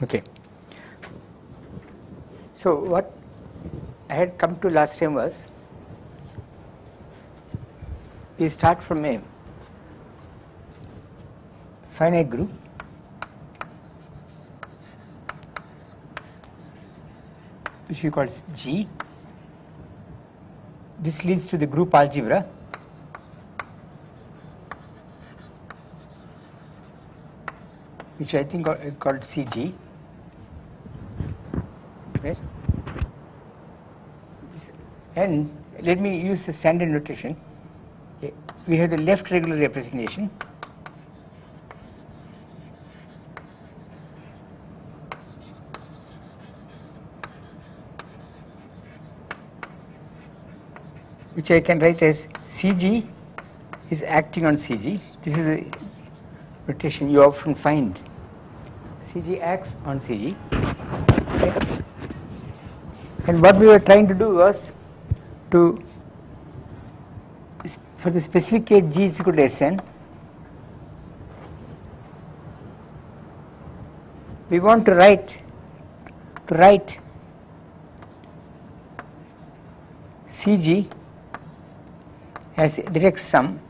Okay. So what I had come to last time was, we start from a finite group which we call G. This leads to the group algebra which I think called CG, right? And let me use the standard notation. Okay. We have the left regular representation, which I can write as CG is acting on CG. This is a notation you often find. CG acts on CG. Okay. And what we were trying to do was to, for the specific case G is equal to Sn, we want to write CG as a direct sum.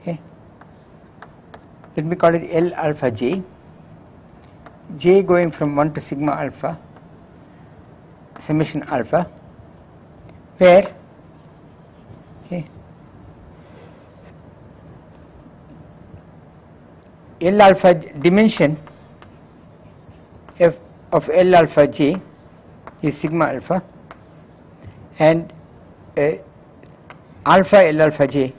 Okay. Let me call it L alpha J, J going from 1 to sigma alpha, summation alpha, where L alpha dimension f of L alpha J is sigma alpha, and alpha L alpha J,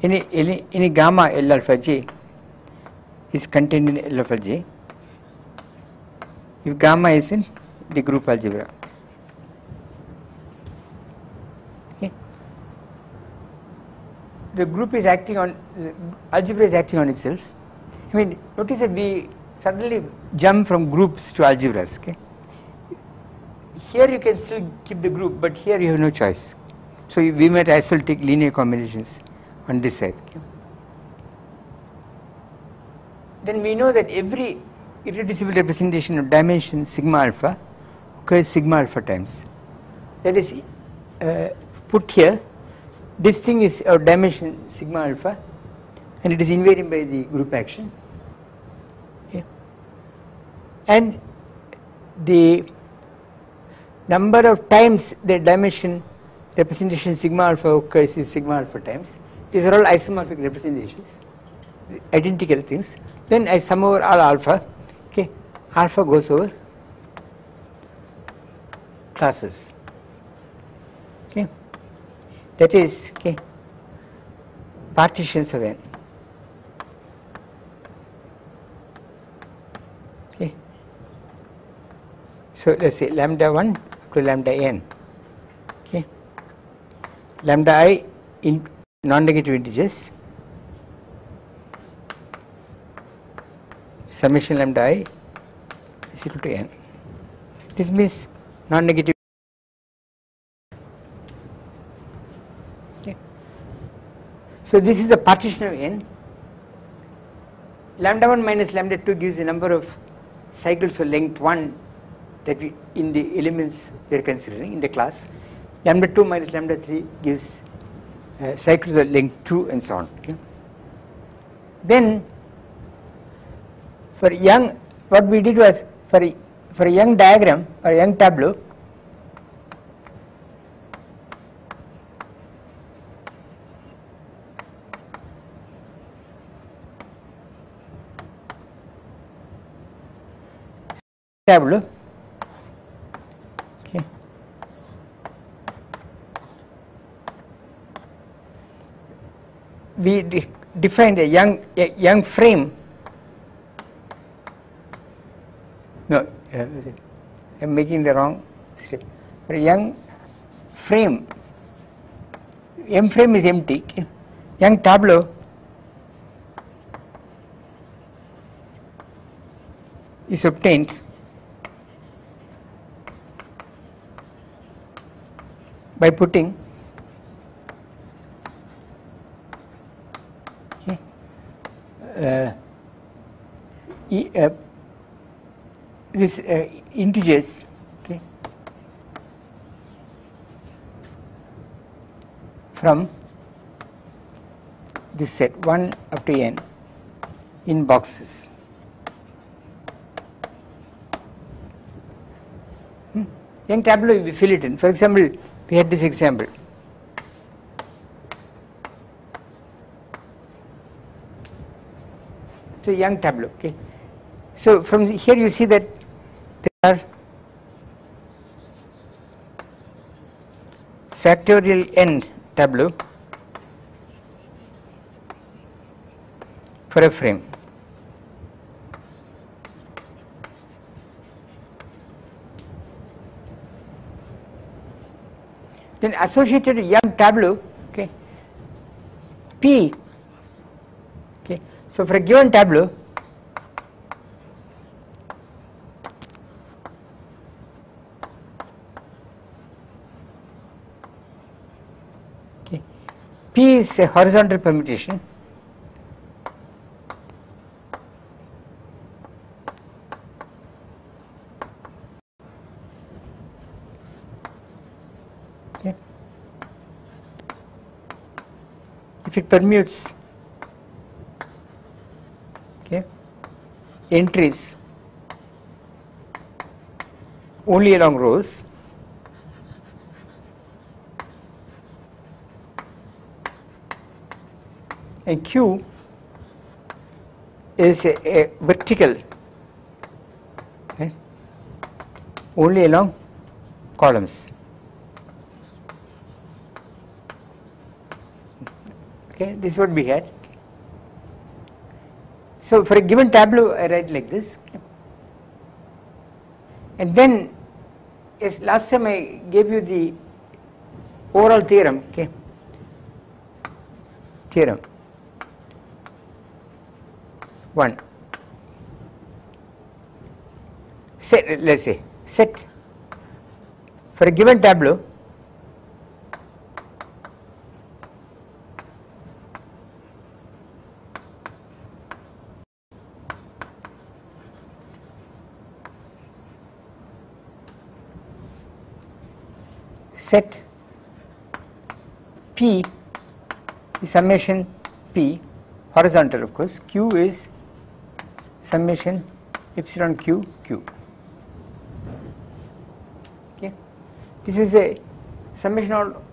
any gamma L alpha J is contained in L alpha J if gamma is in the group algebra. Okay. The group is acting on, the algebra is acting on itself. I mean, notice that we suddenly jump from groups to algebras. Okay. Here you can still keep the group, but here you have no choice. So we might as well take linear combinations on this side. Okay. Then we know that every irreducible representation of dimension sigma alpha occurs sigma alpha times. That is put here, this thing is of dimension sigma alpha and it is invariant by the group action. Okay. And the number of times the dimension representation sigma alpha occurs is sigma alpha times. These are all isomorphic representations, identical things. Then I sum over all alpha. Okay, alpha goes over classes. Okay, that is partitions of n. Okay, so let's say lambda 1 to lambda n. Okay, lambda I in non-negative integers, summation lambda I is equal to n. This means non-negative. Okay. So this is a partition of n. Lambda 1 minus lambda 2 gives the number of cycles of length 1 that we in the elements we are considering in the class. Lambda 2 minus lambda 3 gives cycles of length 2 and so on. Okay. Then for young, what we did was for a young diagram or a young tableau, okay, we defined a young frame. No, I am making the wrong step. For a young frame, M frame is empty. Okay. Young tableau is obtained by putting this integers, okay, from this set 1 up to n in boxes. Young tableau we fill it in. For example, we had this example. So Young tableau, okay. So from here you see that there are factorial n tableau for a frame. Then associated Young tableau, okay, P, okay. So for a given tableau, okay, P is a horizontal permutation if it permutes, okay, entries only along rows, and Q is a vertical, okay, only along columns. Okay, this is what we had. So for a given tableau, I write like this, okay. And then, as last time I gave you the overall theorem, okay, theorem 1. Set, let's say, set for a given tableau set P is summation P, horizontal of course, Q is summation epsilon Q, Q. Okay. This is a summation of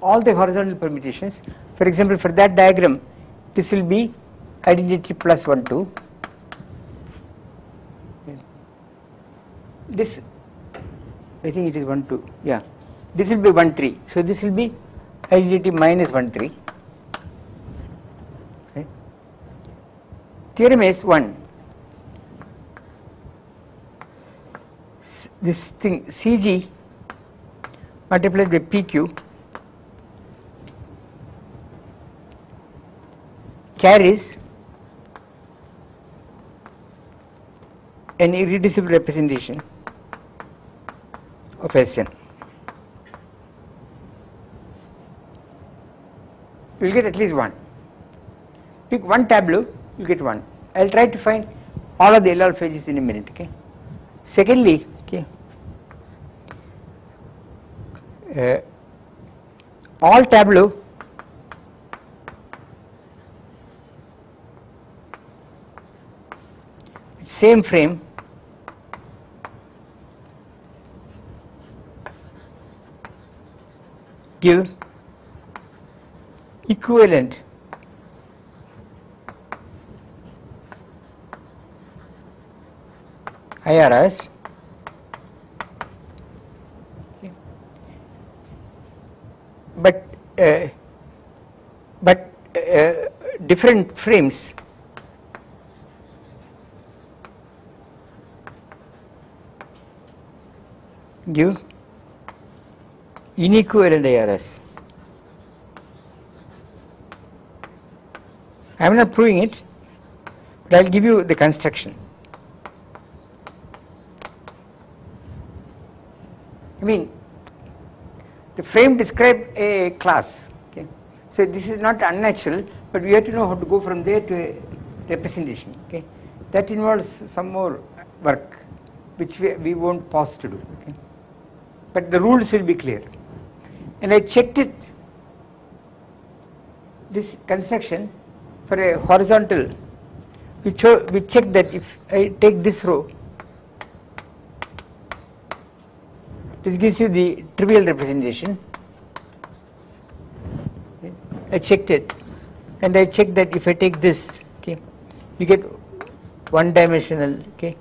all the horizontal permutations. For example, for that diagram, this will be identity plus 1, 2. This, I think it is 1, 2, yeah. This will be 1, 3. So this will be identity minus 1, 3. Okay. Theorem is 1. This thing CG multiplied by PQ carries an irreducible representation of Sn. You will get at least one. Pick one tableau, you get one. I will try to find all of the L alpha edges in a minute. Okay. Secondly, okay, all tableau same frame give equivalent IRS, okay, but different frames give inequivalent IRS. I am not proving it, but I will give you the construction. I mean, the frame describes a class. Okay. So this is not unnatural, but we have to know how to go from there to a representation. Okay. That involves some more work which we won't pause to do, okay? But the rules will be clear. And I checked it, this construction for a horizontal, we check that if I take this row, this gives you the trivial representation. Okay. I checked it, and I checked that if I take this, okay, you get one dimensional, okay,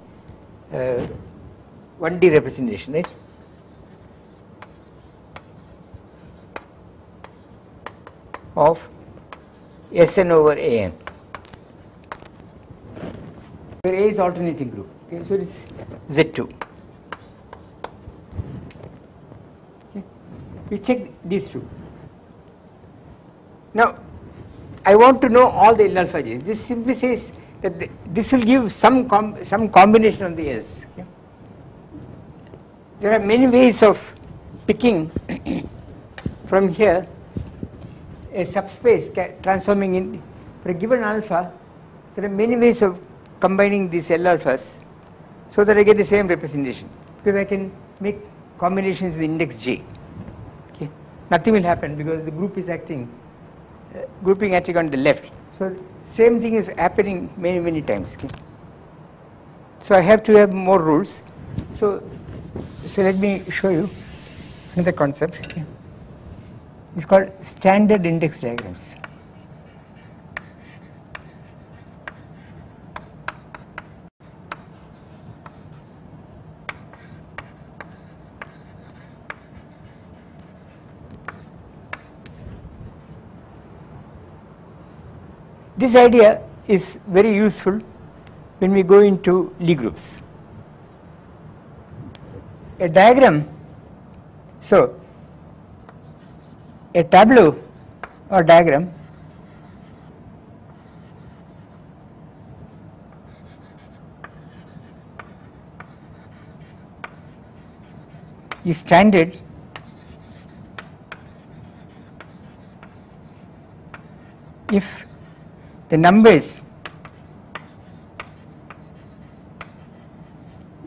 1D representation, right? Of Sn over An, where A is alternating group, okay, so it is Z2. Okay. We check these two. Now I want to know all the L alpha J's. This simply says that this will give some combination of the L's. Okay. There are many ways of picking from here a subspace transforming in for a given alpha. There are many ways of combining these L alphas so that I get the same representation, because I can make combinations in the index J. Okay. Nothing will happen because the group is acting, grouping acting on the left. So same thing is happening many times. Okay. So I have to have more rules. So let me show you another concept. Okay. It's called standard index diagrams. This idea is very useful when we go into Lie groups. A diagram, so a tableau or diagram is standard if the numbers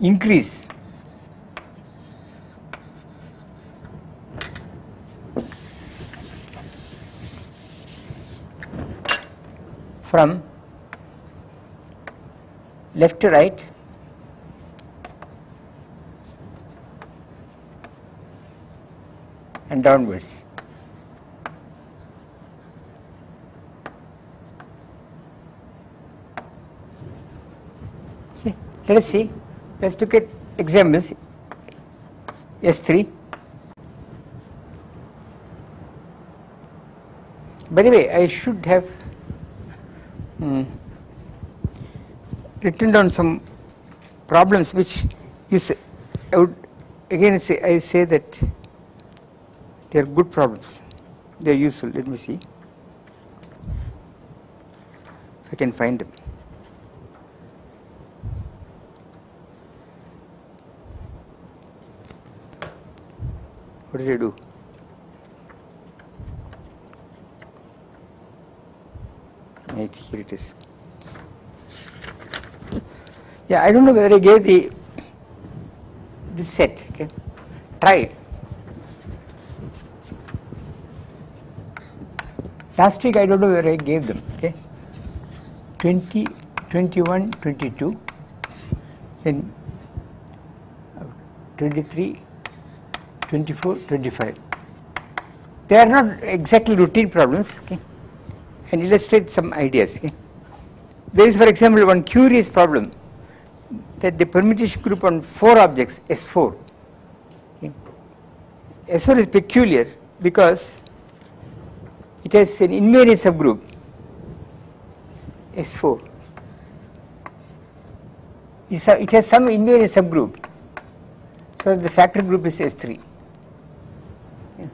increase from left to right and downwards. Okay. Let us see, let us look at examples. S3. By the way, I should have written down some problems which you say, I would again say that they are good problems, they are useful. Let me see if I can find them. What did I do? Right, here it is. Yeah, I don't know whether I gave this set. Okay, try. Last week I don't know whether I gave them. Okay, 20, 21, 22, then 23, 24, 25. They are not exactly routine problems. Okay, and illustrate some ideas. Okay. There is, for example, one curious problem that the permutation group on 4 objects S4. Okay. S4 is peculiar because it has an invariant subgroup S4. It has some invariant subgroup, so the factor group is S3. Yeah.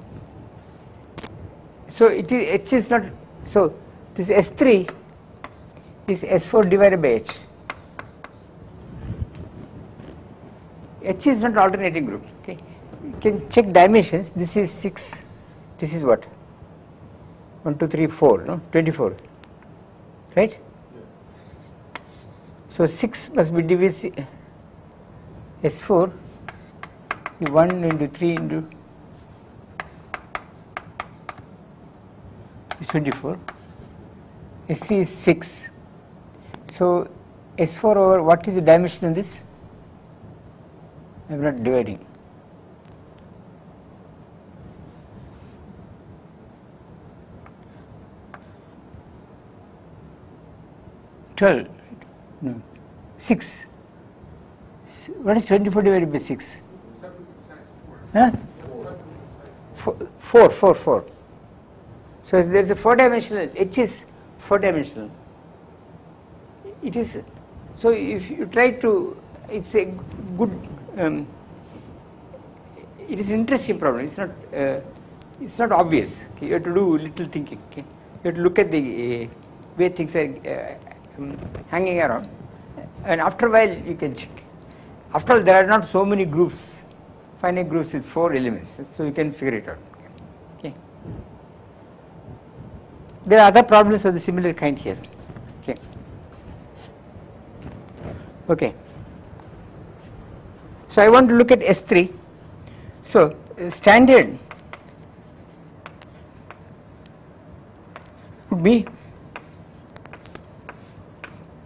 So it is H is not, so this S3 is S4 divided by H. H is not alternating group. Okay, you can check dimensions. This is 6. This is what? 1, 2, 3, 4. No, 24. Right? So 6 must be divisible. S4 is 1 into 3 into is 24. S3 is 6. So S4 over what is the dimension in this? I am not dividing. No, 6. What is 24 divided by 6? 4. Huh? 4. So there is a 4-dimensional, H is 4-dimensional. It is, so if you try to, it's a good, it is an interesting problem. It's not obvious. Okay? You have to do little thinking. Okay? You have to look at the way things are hanging around, and after a while you can check. After all, there are not so many groups, finite groups with 4 elements, so you can figure it out. Okay. There are other problems of the similar kind here. Okay. Okay. So I want to look at S3. So standard would be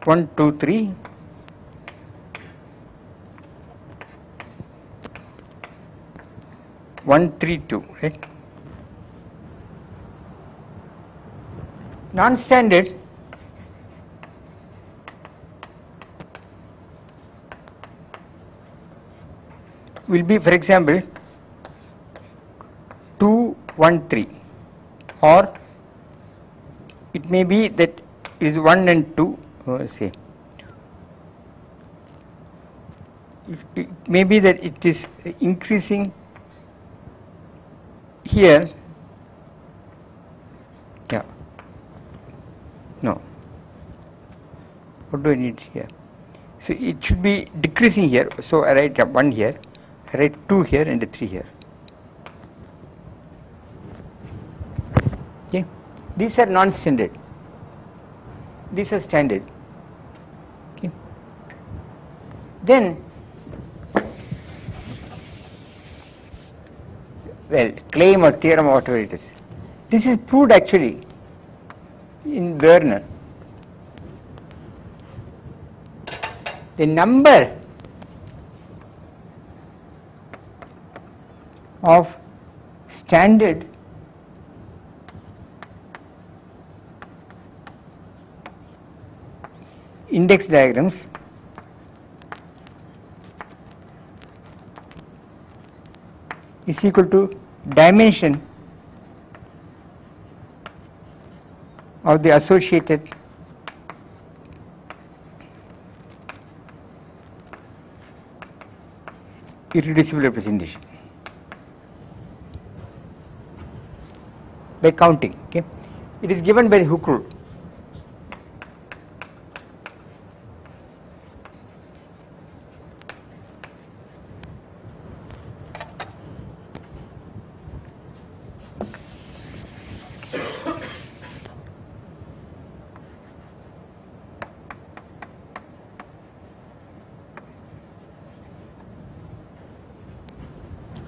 1, 2, 3. 1, 3, 2, right? Non-standard will be, for example, 2, 1, 3, or it may be that it is 1 and 2. Say it may be that it is increasing here. Yeah. No. What do I need here? So it should be decreasing here. So I write 1 here, I write 2 here and 3 here. Okay. These are non-standard. These are standard. Okay. Then, well, claim or theorem or whatever it is. This is proved actually in Werner. The number of standard index diagrams is equal to dimension of the associated irreducible representation by counting. Okay, it is given by the Hooke rule.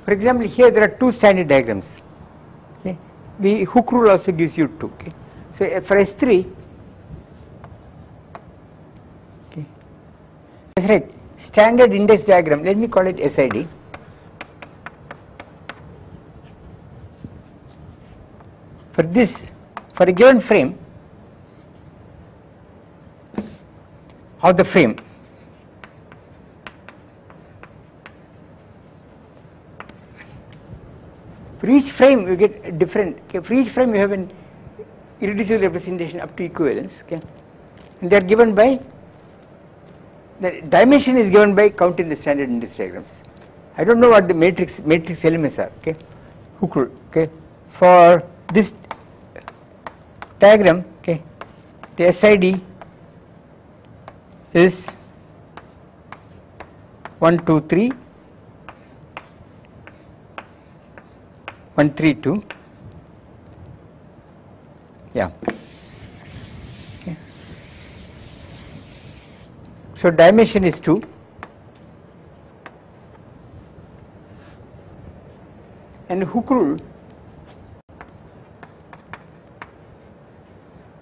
For example, here there are 2 standard diagrams. Okay. The Hooke rule also gives you 2. Okay. So for S3, okay, that's right. Standard index diagram. Let me call it SID. For this, for a given frame of the frame, for each frame you get different. Okay, for each frame you have an irreducible representation up to equivalence. Okay, and they are given by, the dimension is given by counting the standard index diagrams. I don't know what the matrix elements are. Okay, Hooke rule. Okay, for this diagram, okay, the SID is 1, 2, 3, 1, 3, 2. Yeah. Okay. So dimension is 2. And Hooke rule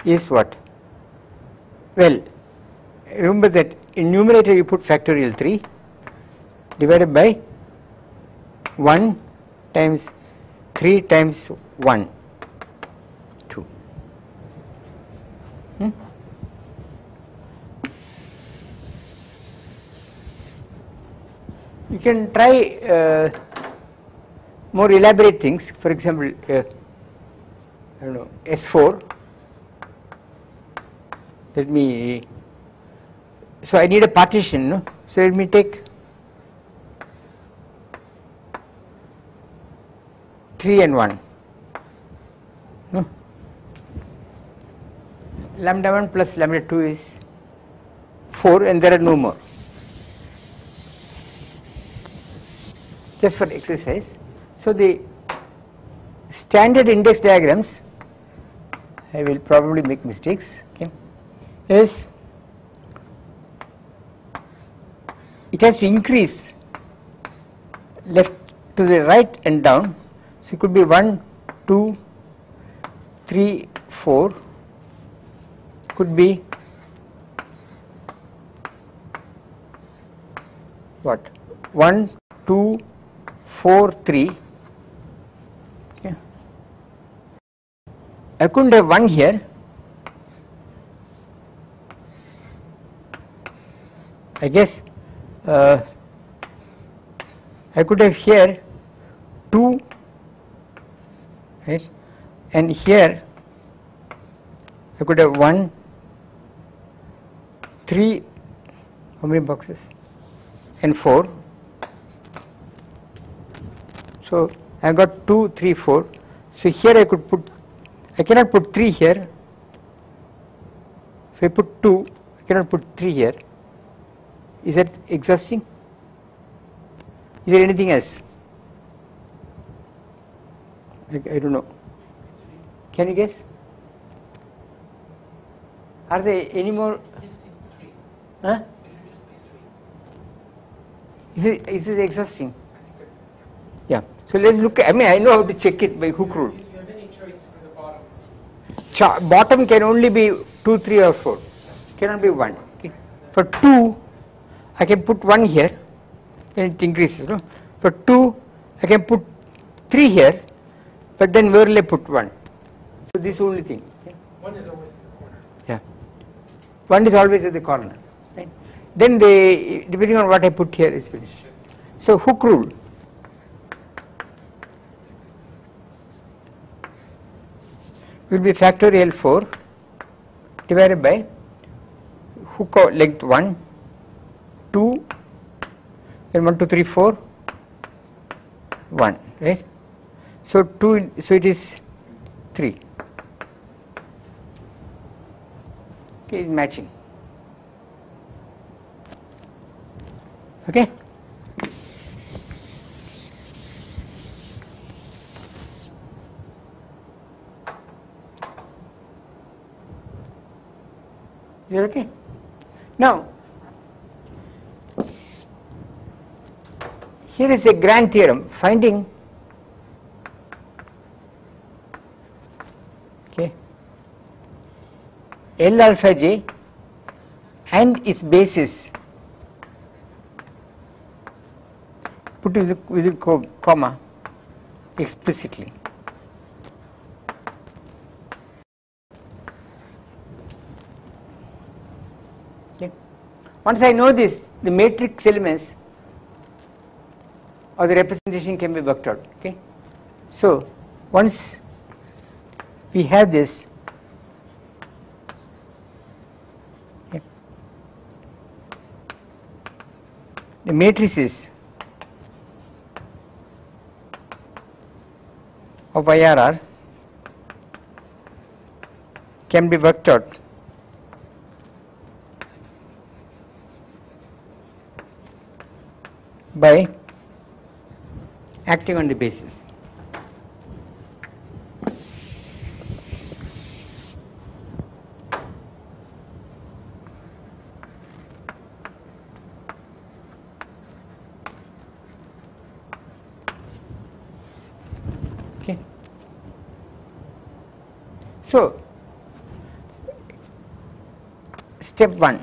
is what? Well, remember that in numerator you put factorial 3 divided by 1 times 3 times 1, 2. You can try more elaborate things. For example, I don't know, S4. Let me. So I need a partition, no? So let me take 3 and 1. No? Lambda 1 plus lambda 2 is 4, and there are no more. Just for exercise. So the standard index diagrams, I will probably make mistakes, okay, is it has to increase left to the right and down. So it could be 1, 2, 3, 4, could be what? 1, 2, 4, 3. Okay. I couldn't have 1 here. I guess I could have here 2, right, and here I could have 1, 3, how many boxes, and 4. So I got 2, 3, 4. So here I could put, I cannot put 3 here. If I put 2, I cannot put 3 here. Is that exhausting? Is there anything else? I don't know. Can you guess? Are there any more? Huh? Is it exhausting? Yeah. So let's look at, I mean, I know how to check it by Hooke rule. Do you have any choice for the bottom? Bottom can only be 2, 3 or 4. Cannot be 1. Okay. For 2, I can put 1 here, then it increases. No? For 2, I can put 3 here, but then where will I put 1? So this is the only thing. Okay. 1 is always in the corner. Yeah. 1 is always at the corner. Right? Then depending on what I put here is finished. So Hooke rule. Will be factorial 4 divided by Hooke length 1, 2, then 1, 2, 3, 4, 1, right? So 2, so it is 3. Okay, is matching. Okay. Is it okay? Now, here is a grand theorem finding, okay, L alpha j and its basis, put with a comma explicitly. Once I know this, the matrix elements or the representation can be worked out. Okay, so once we have this, okay, the matrices of IRR can be worked out by acting on the basis. So, step 1.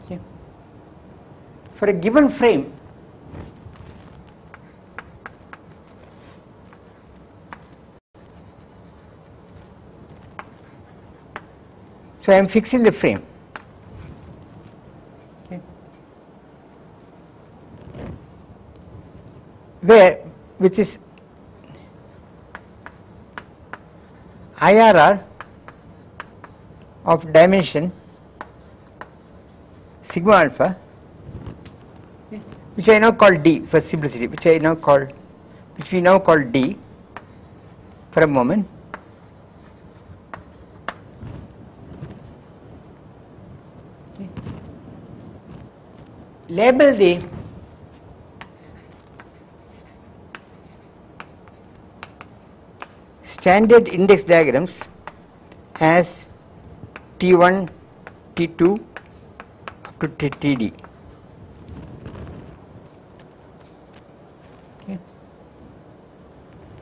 Okay. For a given frame, so I am fixing the frame. Okay. Where, which is IRR of dimension sigma alpha, which I now call D for simplicity, which we now call D for a moment. Okay. Label the standard index diagrams as T1, T2 up to TD. Okay.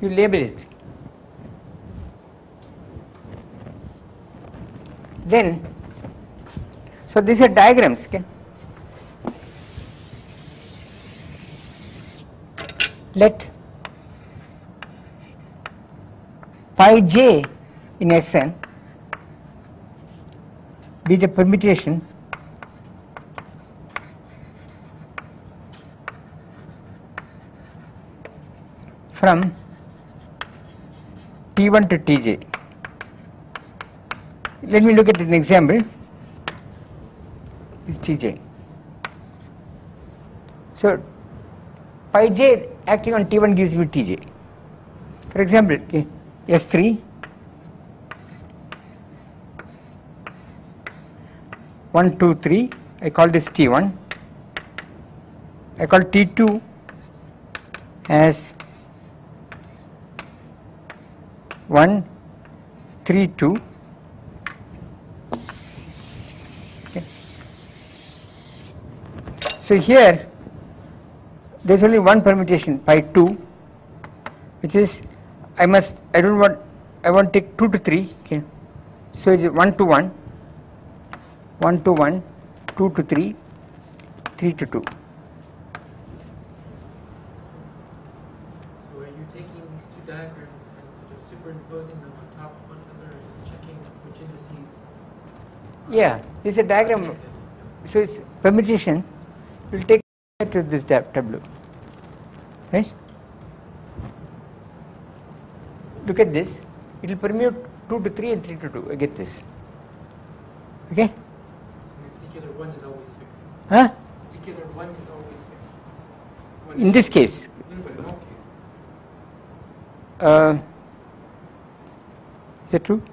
You label it. Then, so these are diagrams. Okay. Let pi j in Sn be the permutation from T1 to Tj. Let me look at an example. This is Tj. So pi j acting on T1 gives me Tj. For example, okay, S3 1, 2, 3, I call this T1. I call T2 as 1, 3, 2. Okay. So here there is only one permutation pi 2, which is I want to take 2 to 3. Okay. So it is 1 to 1. 1 to 1, 2 to 3, 3 to 2. So are you taking these two diagrams and sort of superimposing them on top of one another and just checking which indices? Yeah, this is a diagram. connected? So it's permutation. We'll take to this tableau. Right? Look at this. It will permute 2 to 3 and 3 to 2. I get this. Okay? Particular one is always fixed. Huh? Particular one is always fixed. One In this case. No, but in all cases. Is that true? When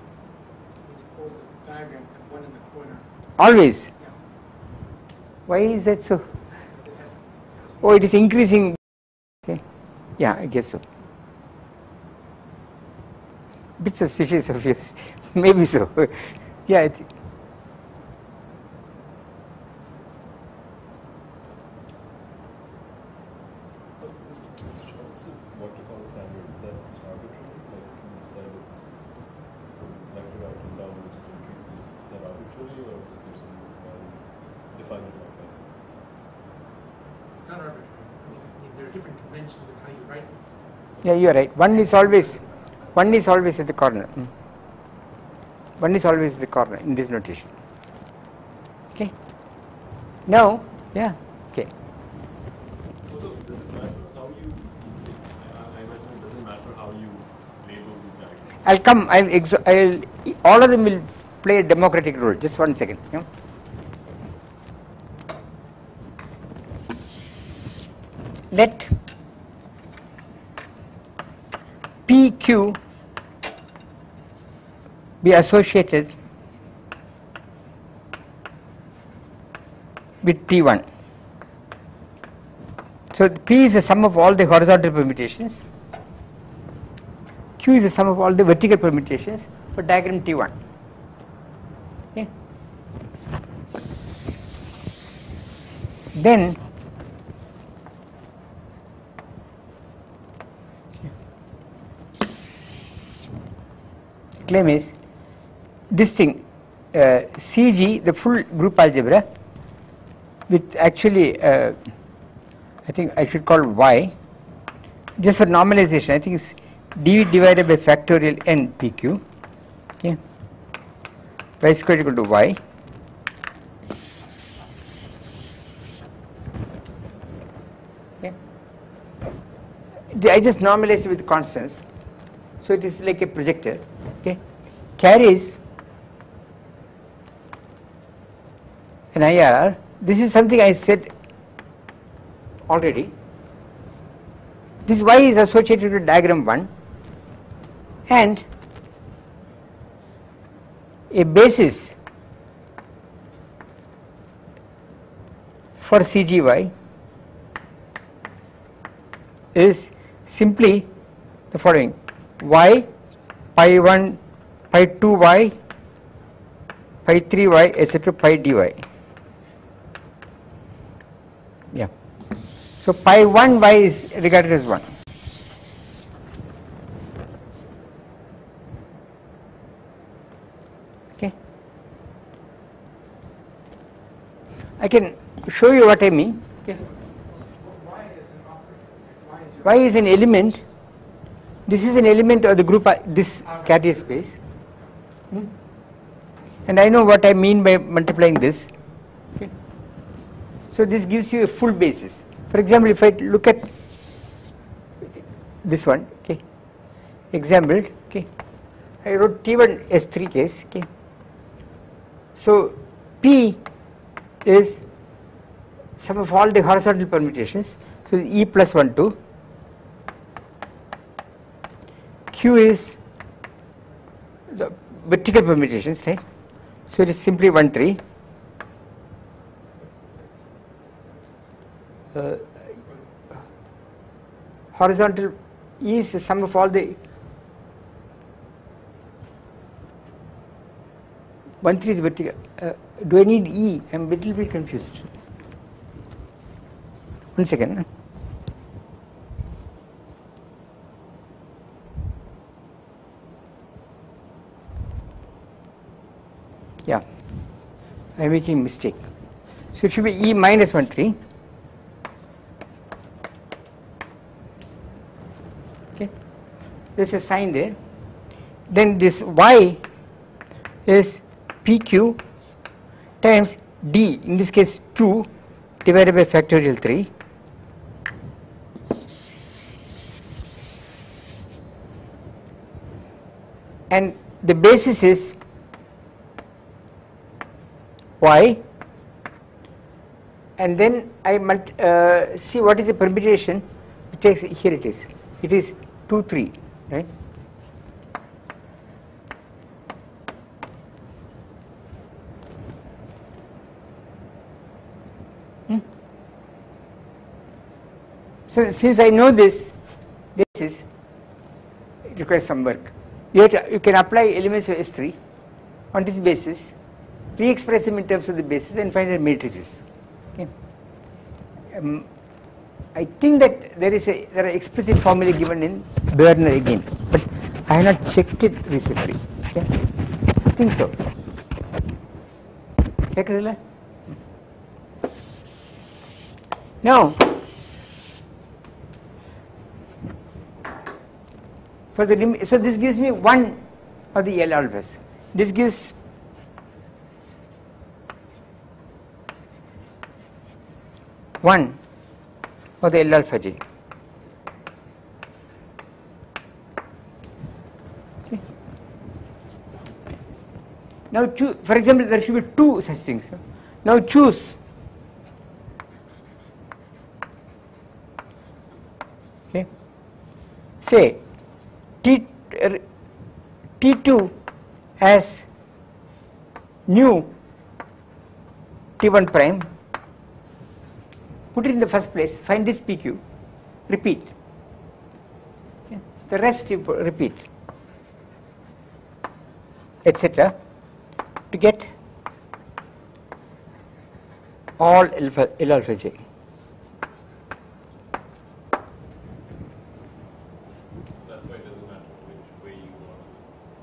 you fold the diagrams and one in the corner. Always. Yeah. Why is that so? Because it's the Oh, it is increasing. Okay. Yeah, I guess so. Bit suspicious of yours. Maybe so. Yeah, I think. It's not arbitrary. I mean, there are different conventions of how you write these things. Yeah, you are right. One is always at the corner. One is always at the corner in this notation. Okay. Now, yeah. Okay. Also, does it matter how you? I imagine it doesn't matter how you label these diagrams. I'll come. All of them will play a democratic role. Just 1 second. Yeah. Let PQ be associated with T1. So P is the sum of all the horizontal permutations. Q is the sum of all the vertical permutations for diagram T1. Okay. Then claim is this thing CG, the full group algebra with actually I think I should call Y, just for normalization I think it's d divided by factorial n pq, okay, y squared equal to y, okay. I just normalize it with constants, so it is like a projector, okay, carries an IRR. This is something I said already. This y is associated with diagram 1 and a basis for CGY is simply the following: y, pi 1, pi 2 y, pi 3 y, etc., pi dy. Yeah. So pi 1 y is regarded as 1. Okay. I can show you what I mean. Okay. Y is an operator. Y is an element. This is an element of the group, this Cartier space. And I know what I mean by multiplying this. Okay. So this gives you a full basis. For example, if I look at this one, okay, example, okay, I wrote T1 S3 case, okay. So P is sum of all the horizontal permutations, so E plus 1 2. Q is the vertical permutations, right? So it is simply 1 3. Horizontal E is the sum of all the 1 3 is vertical. Do I need E? I am a little bit confused. 1 second. Yeah, I am making a mistake. So it should be E minus 1 3. Okay, there is a sign there. Then this Y is PQ times D, in this case 2 divided by factorial 3. And the basis is Y, and then I see what is the permutation. It takes, here it is 2 3, right? So since I know this basis, it requires some work. You can apply elements of S3 on this basis, re-express them in terms of the basis, and find the matrices. Okay. I think that there are explicit formulae given in Berner again, but I have not checked it recently. Okay. I think so. Okay, now, for the so this gives me one of the L alphas. This gives one of the L alpha j. Okay. Now choose, for example, there should be two such things. Now choose okay. Say T2 as new T1 prime, put it in the first place, find this PQ, repeat. Okay. The rest you repeat, etc., to get all L alpha j. That's why it doesn't matter which way you want.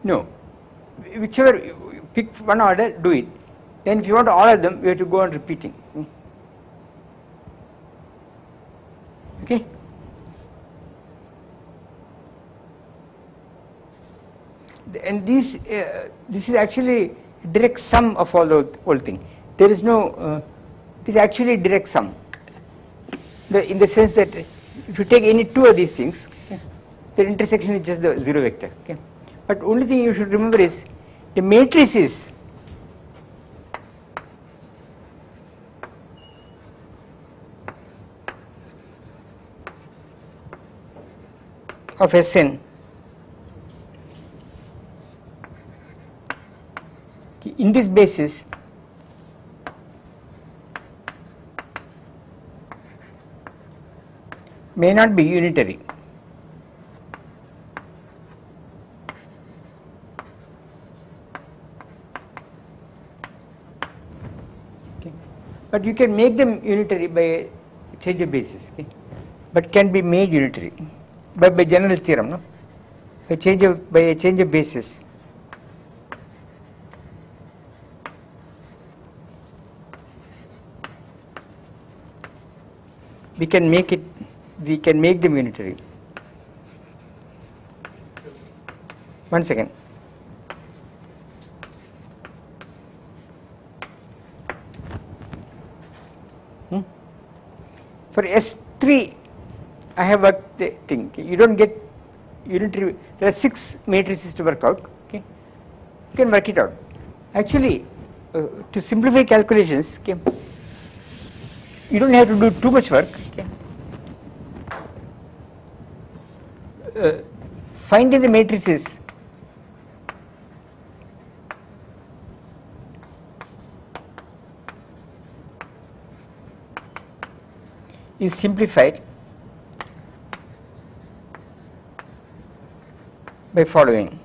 No, whichever pick one order, do it. Then if you want all of them, you have to go on repeating. Okay. And this is actually direct sum of all the whole thing. There is no. It is actually direct sum. In the sense that if you take any two of these things, the intersection is just the zero vector. Okay. But only thing you should remember is the matrices of Sn in this basis may not be unitary. Okay. But you can make them unitary by a change of basis, okay. But can be made unitary by general theorem, no? By a change of basis. We can make them unitary. One second. For S3, I have worked the thing. Okay. You don't get unitary. There are 6 matrices to work out. Okay. You can work it out. Actually, to simplify calculations, okay, you don't have to do too much work. Okay. Finding the matrices is simplified by following.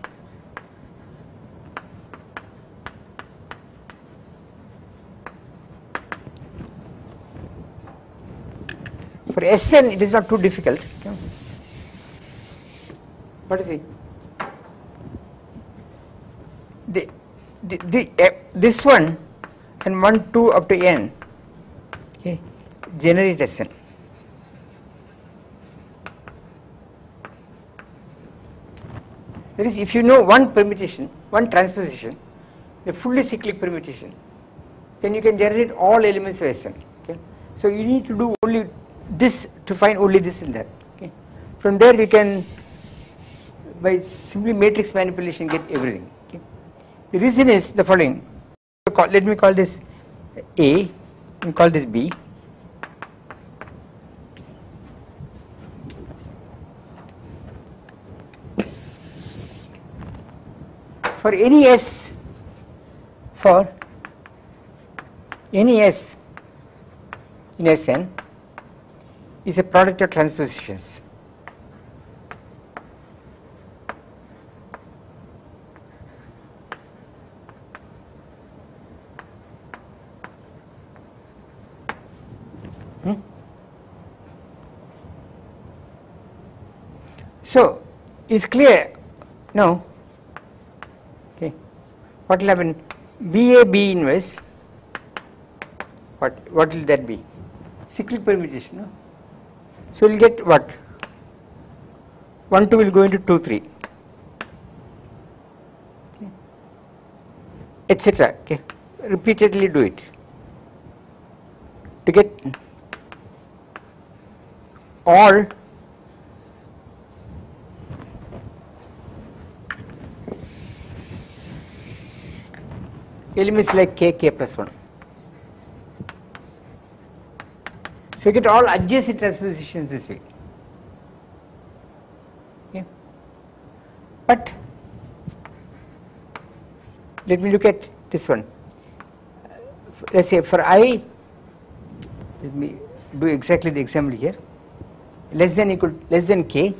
For Sn, it is not too difficult. Okay. What is it? This one and 1, 2 up to n, okay, generate Sn. That is, if you know one permutation, one transposition, the fully cyclic permutation, then you can generate all elements of Sn. Okay. So you need to do only this to find only this and that. Okay. From there we can, by simply matrix manipulation, get everything. Okay. The reason is the following. Let me call this A and call this B. For any S in Sn is a product of transpositions. So it's clear now. Okay, what will happen? BA B inverse. What will that be? Cyclic permutation. No? So we'll get what? 1 2 will go into 2 3, okay, etc. Okay, repeatedly do it to get all elements like k plus 1. So you get all adjacent transpositions this way. Okay. But let me look at this one. Let's say for I, let me do exactly the example here. Less than k.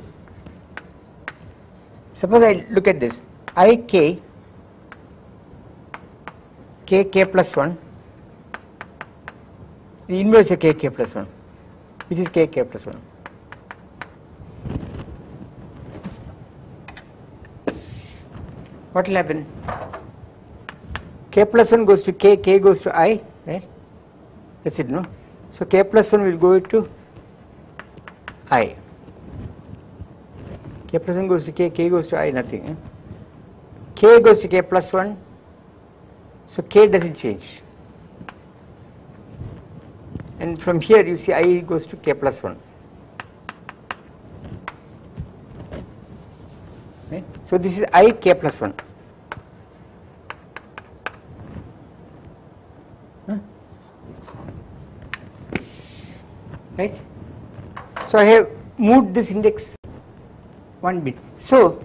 Suppose I look at this. I k plus 1, the inverse of k plus 1, which is k plus 1. What will happen? k plus 1 goes to k, k goes to I, right? That's it, no? So k plus 1 will go to I. K plus 1 goes to k, k goes to I, nothing. Eh? K goes to k plus 1, so k doesn't change. And from here you see I goes to k plus 1. Right? So this is I k plus 1. Right? So I have moved this index one bit. So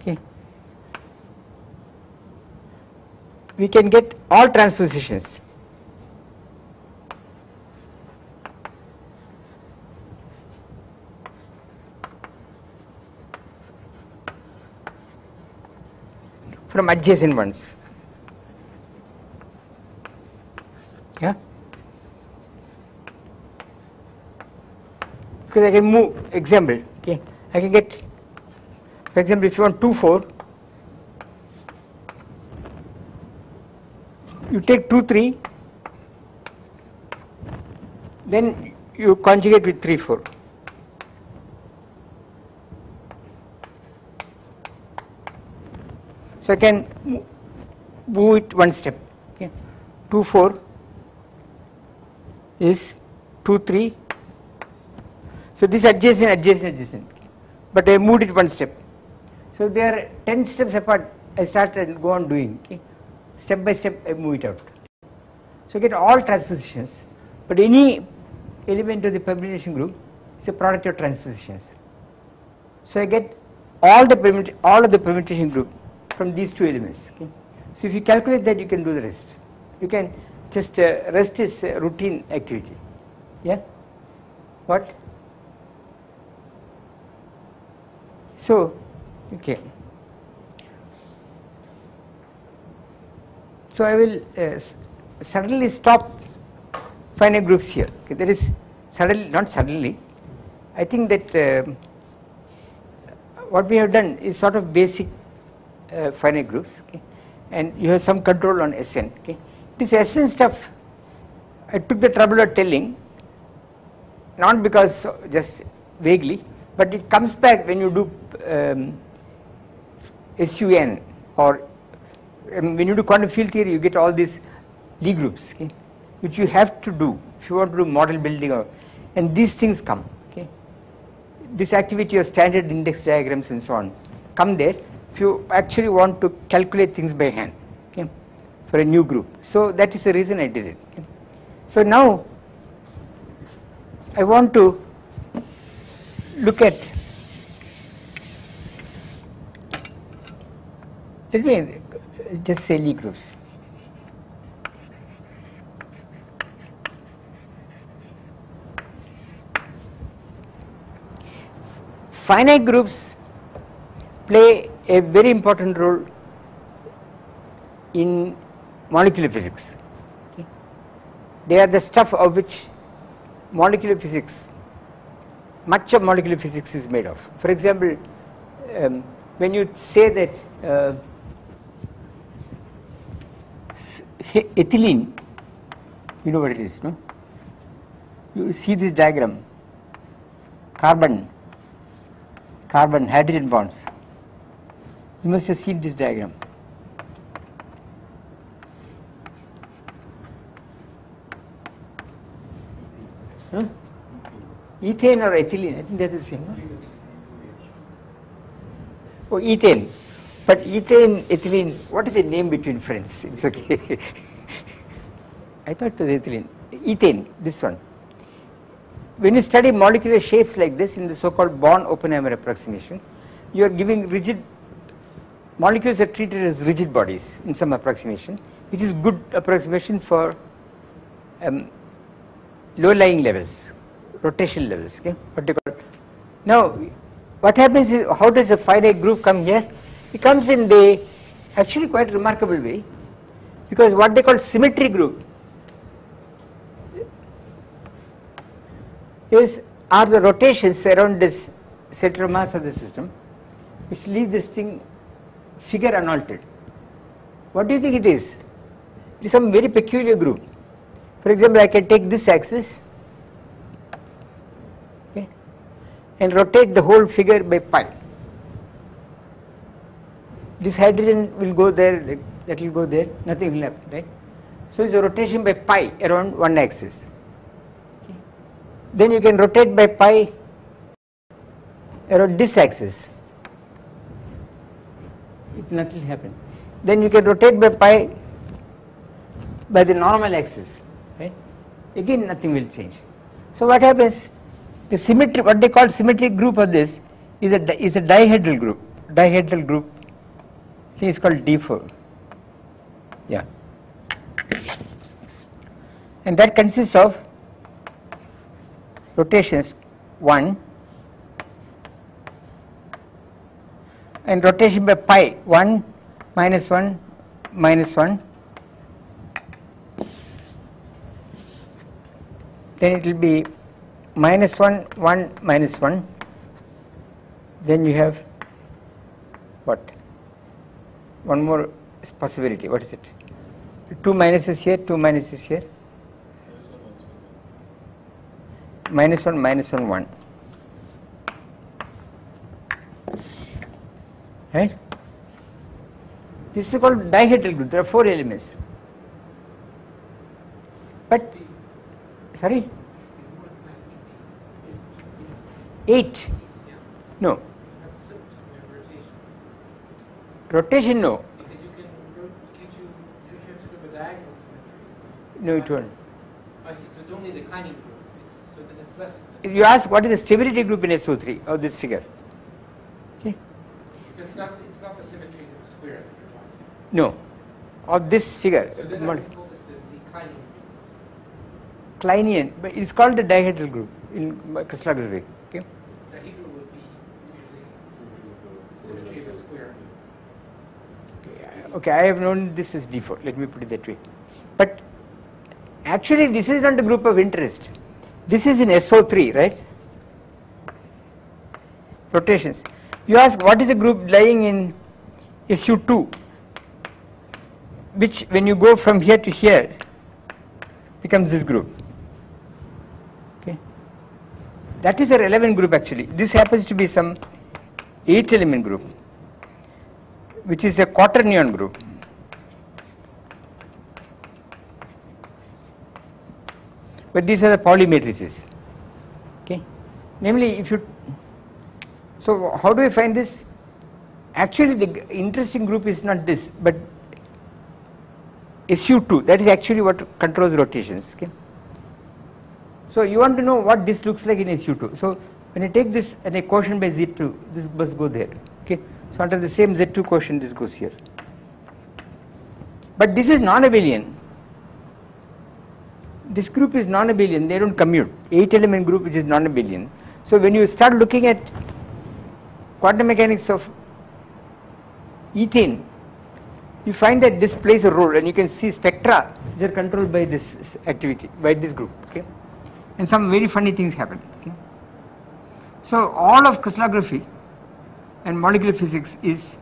okay, we can get all transpositions. From adjacent ones. Yeah? Because I can move, example, okay, I can get, for example, if you want 2, 4, you take 2, 3, then you conjugate with 3, 4. So I can move it one step. Okay. 2, 4 is 2, 3. So this adjacent, adjacent, adjacent. But I moved it one step. So they are 10 steps apart. I start and go on doing. Okay. Step by step, I move it out. So I get all transpositions. But any element of the permutation group is a product of transpositions. So I get all of the permutation group from these two elements. Okay. So if you calculate that, you can do the rest. You can just rest is a routine activity. Yeah. What? So okay. So I will suddenly stop finite groups here. Okay. There is suddenly, not suddenly. I think that what we have done is sort of basic finite groups, okay, and you have some control on Sn. Okay. This Sn stuff I took the trouble of telling, not because just vaguely, but it comes back when you do SUN, or when you do quantum field theory, you get all these Lie groups, okay, which you have to do if you want to do model building, and these things come. Okay. This activity of standard index diagrams and so on come there if you actually want to calculate things by hand, okay, for a new group. So that is the reason I did it. Okay. So now I want to look at, let me just say Lie groups. Finite groups play a very important role in molecular physics. Okay. They are the stuff of which molecular physics, much of molecular physics is made of. For example, when you say that ethylene, you know what it is, no? You see this diagram, carbon, hydrogen bonds. You must have seen this diagram. Huh? Ethane or ethylene, I think that is the same. No? Oh, ethane. But ethane, ethylene, what is the name between friends? It's okay. I thought it was ethylene. Ethane, this one. When you study molecular shapes like this in the so-called Born-Oppenheimer approximation, you are giving rigid, molecules are treated as rigid bodies in some approximation, which is good approximation for low-lying levels, rotational levels. Okay? What they call. Now, what happens is, how does a finite group come here? It comes in the actually quite remarkable way, because what they call symmetry group are the rotations around this center of mass of the system, which leave this thing figure unaltered. What do you think it is? It is some very peculiar group. For example, I can take this axis, okay, and rotate the whole figure by pi. This hydrogen will go there, that will go there, nothing will happen, right? So it's a rotation by pi around one axis. Okay. Then you can rotate by pi around this axis. Nothing will happen. Then you can rotate by pi by the normal axis, right? Again nothing will change. So what happens? The symmetry, what they call symmetric group of this is a dihedral group. Dihedral group, I think it's called D4. Yeah. And that consists of rotations 1 and rotation by pi 1 minus 1 minus 1, then it will be minus 1 1 minus 1, then you have what, one more possibility, what is it, 2 minuses here, 2 minuses here, minus 1 minus 1 1, right? This is called dihedral group. There are 4 elements. But sorry, 8. No. Rotation, no. Because you can, can't you have sort of a diagonal symmetry? No, it won't. I see, so it's only the declining group, so then it's less. If you ask what is the stability group in SO3 of this figure, okay? So it's not the symmetries of a square that you're talking about. No, of this figure. So then I would call this the declining group. Kleinian, but it's called the dihedral group in crystallography. Okay? Dihedral would be usually symmetry of a square. Okay, I have known this as D4. Let me put it that way. But actually, this is not the group of interest. This is in SO3, right? Rotations. You ask what is a group lying in SU2, which when you go from here to here becomes this group. Okay, that is a relevant group actually. This happens to be some 8 element group, which is a quaternion group. But these are the Pauli matrices. Okay, namely if you, so how do I find this? Actually the interesting group is not this, but SU2, that is actually what controls rotations. Okay, so you want to know what this looks like in SU2. So when I take this and I quotient by Z2, this must go there. Okay, so under the same Z2 quotient this goes here. But this is non-abelian. This group is non-abelian, they don't commute. 8 element group which is non-abelian. So when you start looking at quantum mechanics of ethane, you find that this plays a role, and you can see spectra which are controlled by this activity, by this group. Okay, and some very funny things happen. Okay, so all of crystallography and molecular physics is,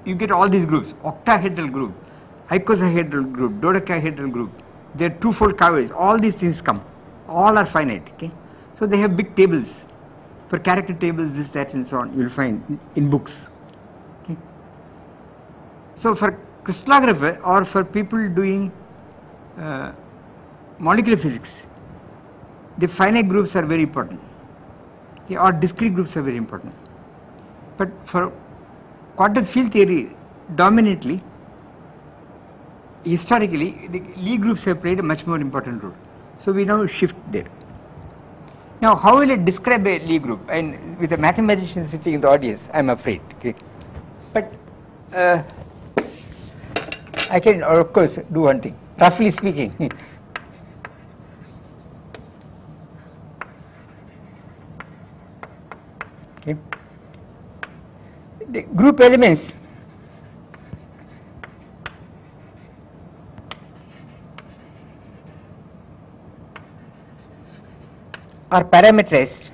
you get all these groups: octahedral group, icosahedral group, dodecahedral group. They are twofold coverage. All these things come. All are finite. Okay, so they have big tables for character tables, this, that, and so on. You will find in books. Okay, so for crystallographer or for people doing molecular physics, the finite groups are very important. Okay, or discrete groups are very important. But for quantum field theory, dominantly, historically, the Lie groups have played a much more important role. So we now shift there. Now, how will it describe a Lie group? And with a mathematician sitting in the audience, I am afraid. Okay, but I can, of course, do one thing. Roughly speaking, okay, the group elements are parametrized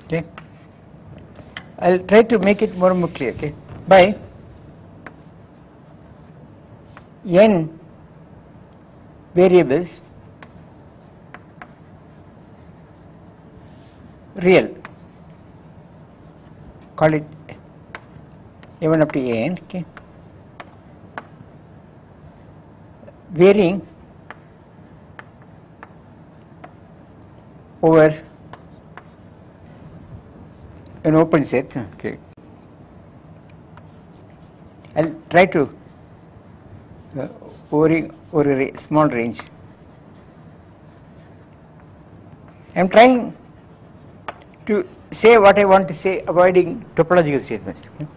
okay I'll try to make it more and more clear. Okay, by n variables real, call it a1 up to an, okay, varying over an open set. Okay, I'll try to over a small range. I'm trying to say what I want to say, avoiding topological statements. Okay.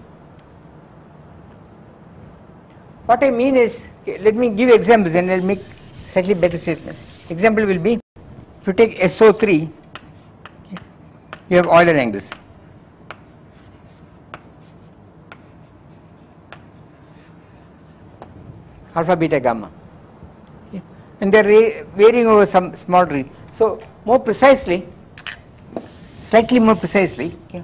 What I mean is, okay, let me give examples and I'll make slightly better statements. Example will be, if you take SO3, okay, you have Euler angles. Alpha, beta, gamma, okay, and they are varying over some small range. So more precisely, slightly more precisely, okay,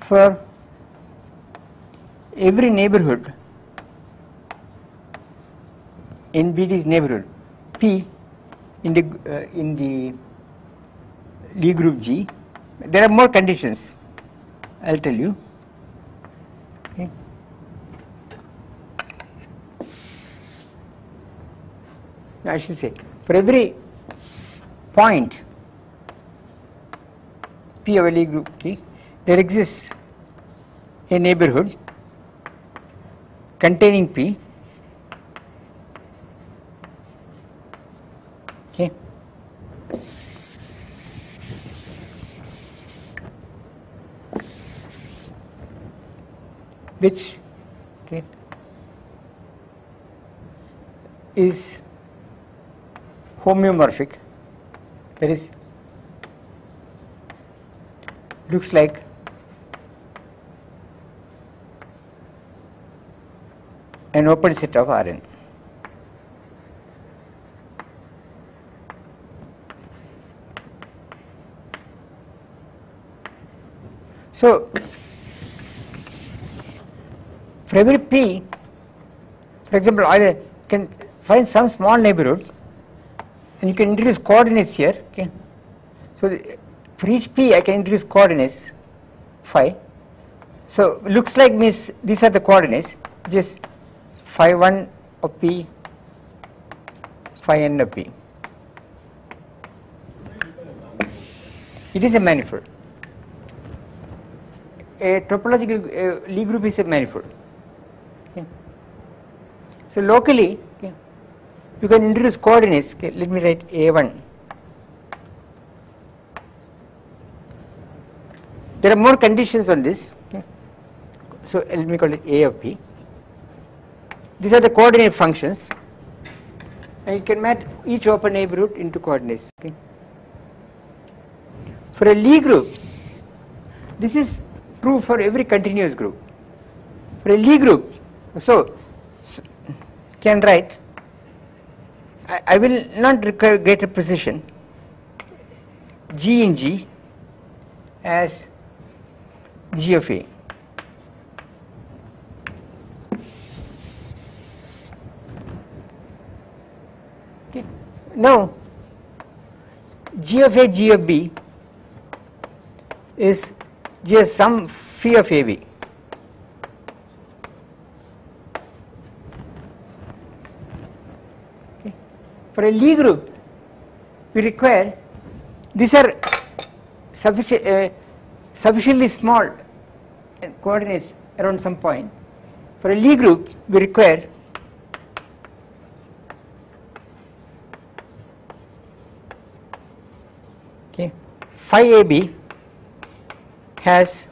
for every neighborhood in BD's neighborhood P in the Lie group G, there are more conditions, I'll tell you. Okay. I should say, for every point P of a Lie group K, there exists a neighborhood containing P, okay, which, okay, is homeomorphic, that is, looks like an open set of Rn. So for every P, for example, Euler can find some small neighborhood and you can introduce coordinates here. Okay. So for each P I can introduce coordinates phi. So looks like means these are the coordinates, which is phi 1 of P, phi n of P. It is a manifold. A topological Lie group is a manifold. Okay. So locally, okay, you can introduce coordinates. Okay, let me write A1. There are more conditions on this. Okay. So let me call it A of P. These are the coordinate functions, and you can map each open neighborhood into coordinates. Okay. For a Lie group, this is true for every continuous group. For a Lie group, so can write, I will not require greater precision, G in G as G of A. Okay. Now G of A, G of B is just some phi of AB. Okay. For a Lie group, we require, these are sufficiently small coordinates around some point. For a Lie group, we require phi AB has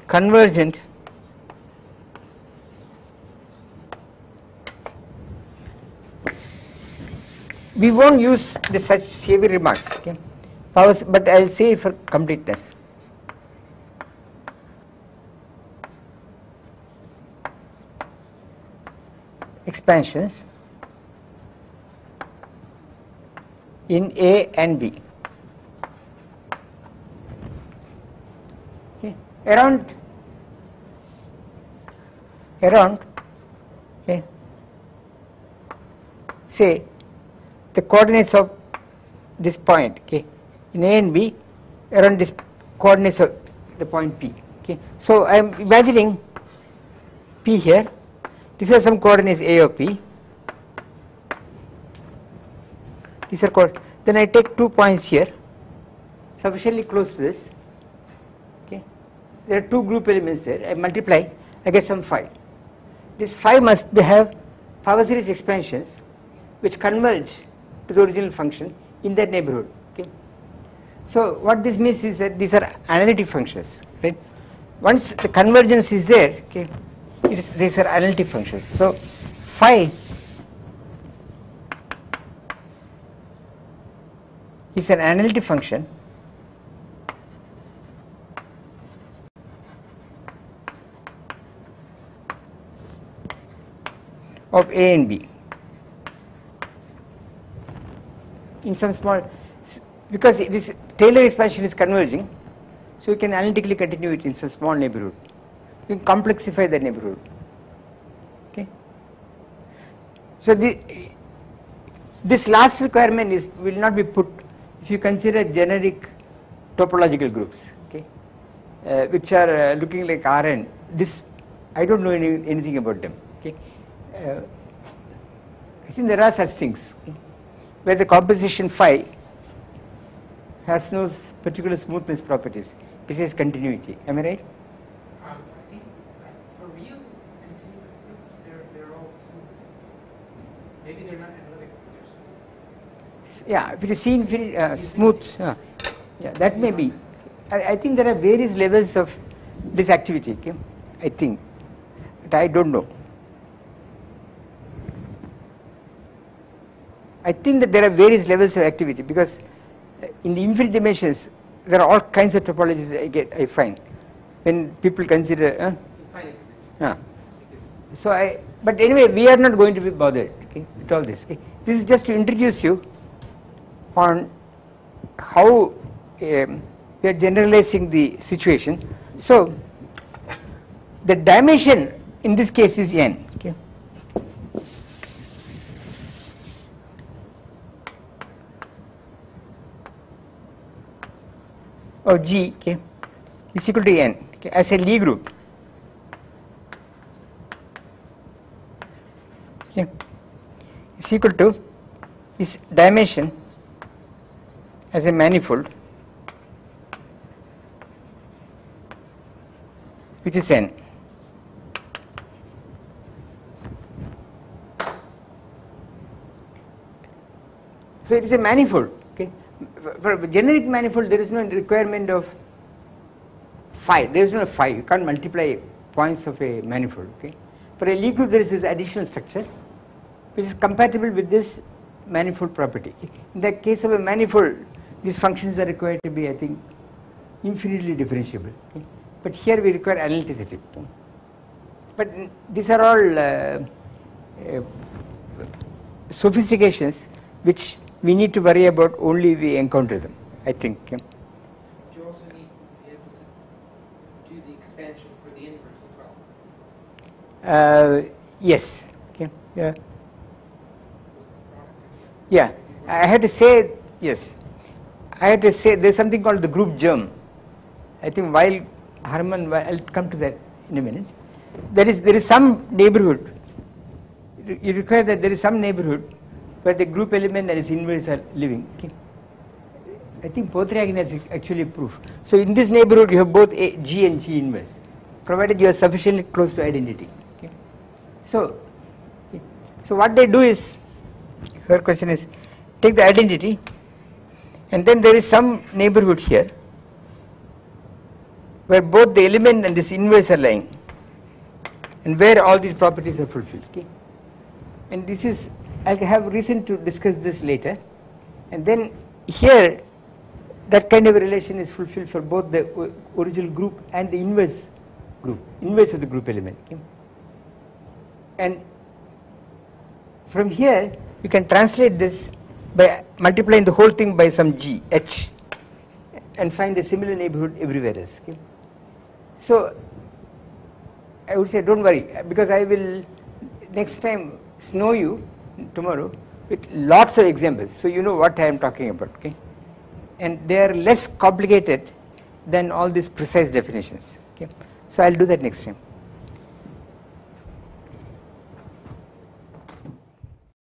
convergent we won't use such heavy remarks, okay, powers, but I will say it for completeness. expansions in A and B. Okay. Around okay, say the coordinates of this point, okay, in A and B around this coordinates of the point P. Okay. So I am imagining P here. These are some coordinates A of P. These are coordinates. Then I take 2 points here, sufficiently close to this. Okay. There are 2 group elements there. I multiply, I get some phi. This phi must have power series expansions which converge to the original function in that neighborhood. Okay. So what this means is that these are analytic functions, right? Once the convergence is there, okay, these are analytic functions. So phi is an analytic function of A and B in some small, because this Taylor expansion is converging, so you can analytically continue it in some small neighborhood. You can complexify the neighborhood. Okay. So this last requirement will not be put if you consider generic topological groups, okay, which are looking like Rn. This I don't know anything about them. Okay. I think there are such things, okay, where the composition phi has no particular smoothness properties besides continuity. Am I right? I think for real continuous groups, they're all smooth. Maybe they're not analytic, but they're smooth. Yeah, if it is C smooth, yeah, that may be. I think there are various levels of this activity. Okay, I think, but I don't know. I think that there are various levels of activity because in the infinite dimensions there are all kinds of topologies I find when people consider. Infinite Yeah. dimension. So but anyway, we are not going to be bothered, okay, with all this. Okay. This is just to introduce you on how we are generalizing the situation. So the dimension in this case is n. Okay. Of G, okay, is equal to n, okay, as a Lie group. Okay, is equal to its dimension as a manifold which is n. So it is a manifold. Okay, for a generic manifold there is no requirement of phi. There is no phi. You can't multiply points of a manifold. Okay, for a Lie group there is this additional structure which is compatible with this manifold property. In the case of a manifold, these functions are required to be, I think, infinitely differentiable. Okay? But here we require analyticity. Okay? But these are all sophistications which we need to worry about only if we encounter them, I think. Okay? You also need to be able to do the expansion for the inverse as well. Yes. Okay. Yeah. Yeah. I had to say yes. I had to say there's something called the group germ. I think while Hermann, I'll come to that in a minute. There is some neighborhood. You require that there is some neighborhood where the group element and its inverse are living. Okay. I think Potriagin has actually proof. So in this neighborhood you have both G and G inverse, provided you are sufficiently close to identity. Okay. So what they do is, her question is, take the identity and then there is some neighborhood here where both the element and this inverse are lying and where all these properties are fulfilled. Okay. And this is, I'll have reason to discuss this later, and then here that kind of a relation is fulfilled for both the original group and the inverse group, inverse of the group element. Okay. And from here you can translate this by multiplying the whole thing by some g, h, and find a similar neighborhood everywhere else. Okay? So I would say don't worry, because I will next time snow you tomorrow with lots of examples, so you know what I am talking about. Okay? And they are less complicated than all these precise definitions. Okay? So I will do that next time.